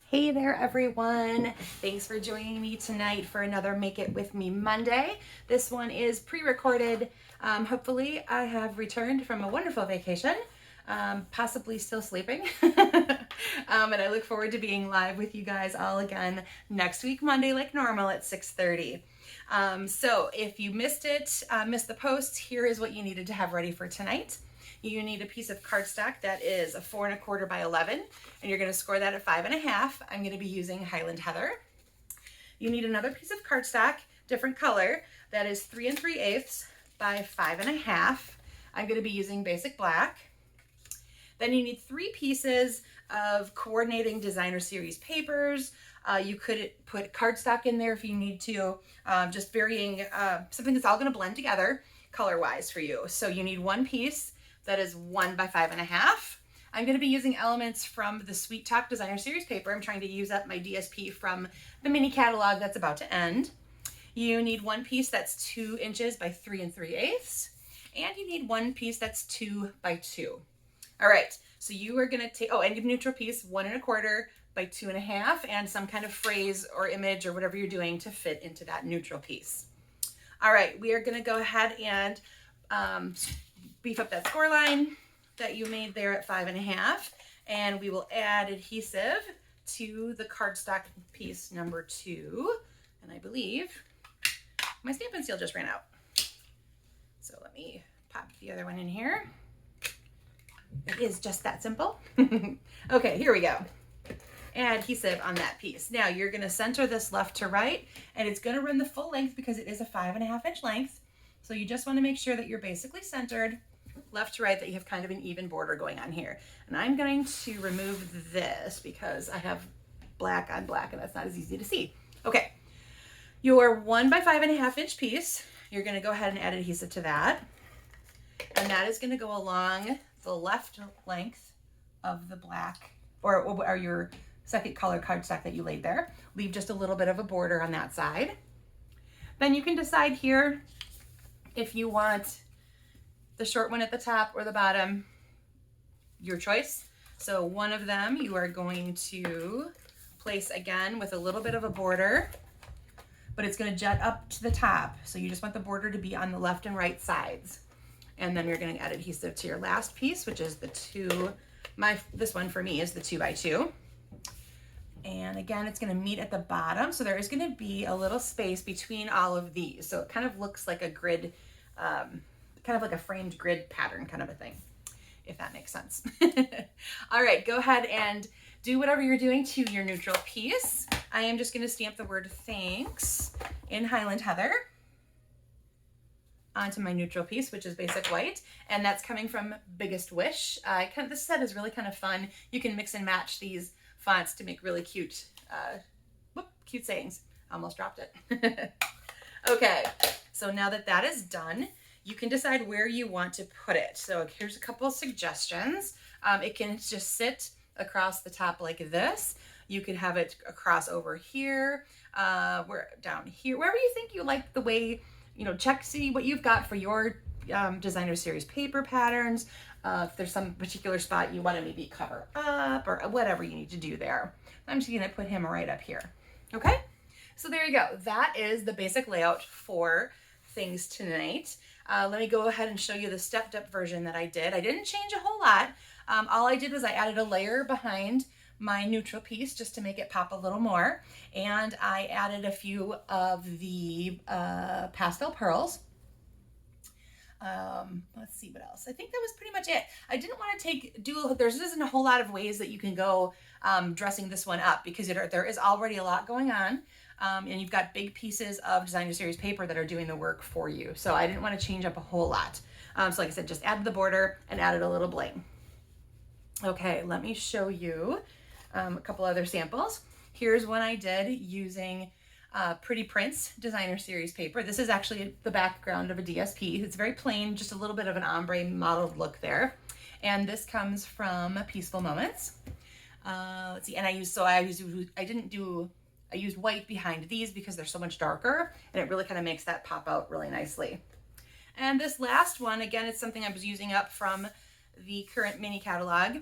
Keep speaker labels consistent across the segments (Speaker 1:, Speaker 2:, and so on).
Speaker 1: Hey there, everyone. Thanks for joining me tonight for another Make It With Me Monday. This one is pre-recorded. Hopefully I have returned from a wonderful vacation, possibly still sleeping. And I look forward to being live with you guys all again next week, Monday, like normal at 6:30. So if you missed the post, here is what you needed to have ready for tonight. You need a piece of cardstock that is a 4¼ by 11, and you're going to score that at 5½. I'm going to be using Highland Heather. You need another piece of cardstock, different color, that is 3 3/8 by 5½. I'm going to be using basic black. Then you need 3 pieces of coordinating designer series papers. You could put cardstock in there if you need to, just varying, something that's all going to blend together color-wise for you. So you need 1 piece that is 1 by 5½. I'm going to be using elements from the Sweet Talk Designer Series paper. I'm trying to use up my DSP from the mini catalog that's about to end. You need 1 piece that's 2 inches by 3 3/8, and you need 1 piece that's 2 by 2. All right, so you are going to take, and your neutral piece, 1¼ by 2½, and some kind of phrase or image or whatever you're doing to fit into that neutral piece. All right, we are going to go ahead and beef up that score line that you made there at 5½, and we will add adhesive to the cardstock piece number 2. And I believe my Stampin' Seal just ran out. So let me pop the other one in here. It is just that simple. Okay, here we go. Adhesive on that piece. Now you're going to center this left to right, and it's going to run the full length because it is a 5½ inch length. So you just want to make sure that you're basically centered left to right, that you have kind of an even border going on here. And I'm going to remove this because I have black on black and that's not as easy to see. Okay, your 1 by 5½ inch piece, you're going to go ahead and add adhesive to that. And that is going to go along the left length of the black or your second color cardstock that you laid there. Leave just a little bit of a border on that side. Then you can decide here if you want the short one at the top or the bottom, your choice. So one of them you are going to place again with a little bit of a border, but it's going to jut up to the top. So you just want the border to be on the left and right sides. And then you're going to add adhesive to your last piece, which is the 2. This one for me is the 2 by 2. And again, it's going to meet at the bottom. So there is going to be a little space between all of these. So it kind of looks like a grid, kind of like a framed grid pattern kind of a thing, if that makes sense. All right, go ahead and do whatever you're doing to your neutral piece. I am just going to stamp the word thanks in Highland Heather onto my neutral piece, which is basic white, and that's coming from Biggest Wish. This set is really kind of fun. You can mix and match these fonts to make really cute, cute sayings. Almost dropped it. Okay, so now that that is done, you can decide where you want to put it. So here's a couple of suggestions. It can just sit across the top like this. You could have it across over here, down here, wherever you think you like the way, see what you've got for your designer series paper patterns. If there's some particular spot you want to maybe cover up or whatever you need to do there. I'm just gonna put him right up here. Okay, so there you go. That is the basic layout for things tonight. Let me go ahead and show you the stepped up version that I did. I didn't change a whole lot. All I did was I added a layer behind my neutral piece just to make it pop a little more. And I added a few of the pastel pearls. Let's see what else. I think that was pretty much it. I didn't want to there isn't a whole lot of ways that you can go dressing this one up because there is already a lot going on. And you've got big pieces of designer series paper that are doing the work for you. So I didn't want to change up a whole lot. So like I said, just added the border and added a little bling. Okay, let me show you a couple other samples. Here's one I did using Pretty Prince designer series paper. This is actually the background of a DSP. It's very plain, just a little bit of an ombre modeled look there. And this comes from Peaceful Moments. Let's see, and I used white behind these because they're so much darker, and it really kind of makes that pop out really nicely. And this last one, again, it's something I was using up from the current mini catalog.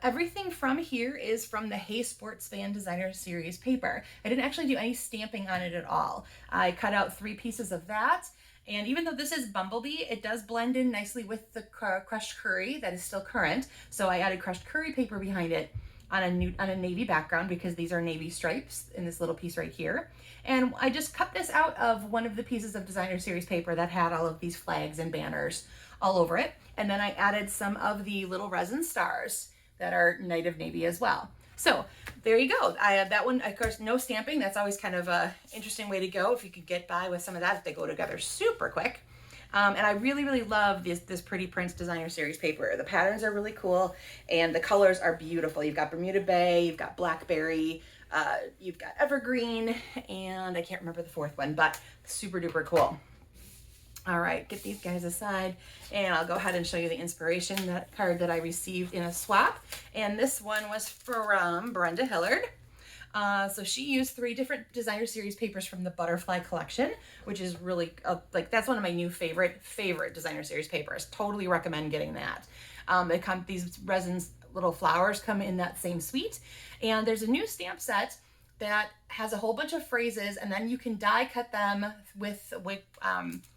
Speaker 1: Everything from here is from the Hey Sports Fan Designer Series paper. I didn't actually do any stamping on it at all. I cut out 3 pieces of that. And even though this is Bumblebee, it does blend in nicely with the crushed curry that is still current. So I added crushed curry paper behind it on a navy background because these are navy stripes in this little piece right here. And I just cut this out of one of the pieces of Designer Series paper that had all of these flags and banners all over it. And then I added some of the little resin stars that are Night of Navy as well. So there you go. I have that one, of course, no stamping. That's always kind of a interesting way to go if you could get by with some of that, if they go together super quick. And I really, really love this Pretty Prince Designer Series paper. The patterns are really cool and the colors are beautiful. You've got Bermuda Bay, you've got Blackberry, you've got Evergreen, and I can't remember the 4th one, but super duper cool. All right, get these guys aside and I'll go ahead and show you the inspiration card that I received in a swap. And this one was from Brenda Hillard. So she used 3 different Designer Series papers from the Butterfly collection, which is really that's one of my new favorite Designer Series papers. Totally recommend getting that. These resins little flowers come in that same suite, and there's a new stamp set that has a whole bunch of phrases, and then you can die cut them with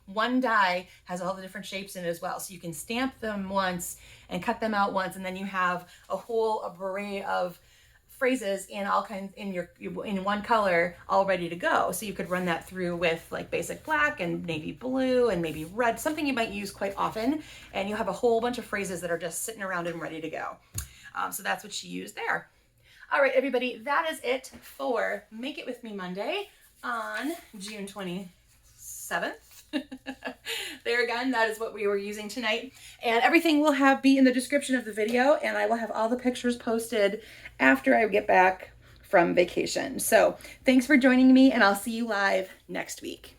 Speaker 1: one die has all the different shapes in it as well. So you can stamp them once and cut them out once, and then you have a whole array of phrases in all kinds in one color all ready to go. So you could run that through with like basic black and navy blue and maybe red, something you might use quite often, and you have a whole bunch of phrases that are just sitting around and ready to go. So that's what she used there. All right, everybody, that is it for Make It With Me Monday on June 27th. There again, that is what we were using tonight. And everything will be in the description of the video, and I will have all the pictures posted after I get back from vacation. So thanks for joining me, and I'll see you live next week.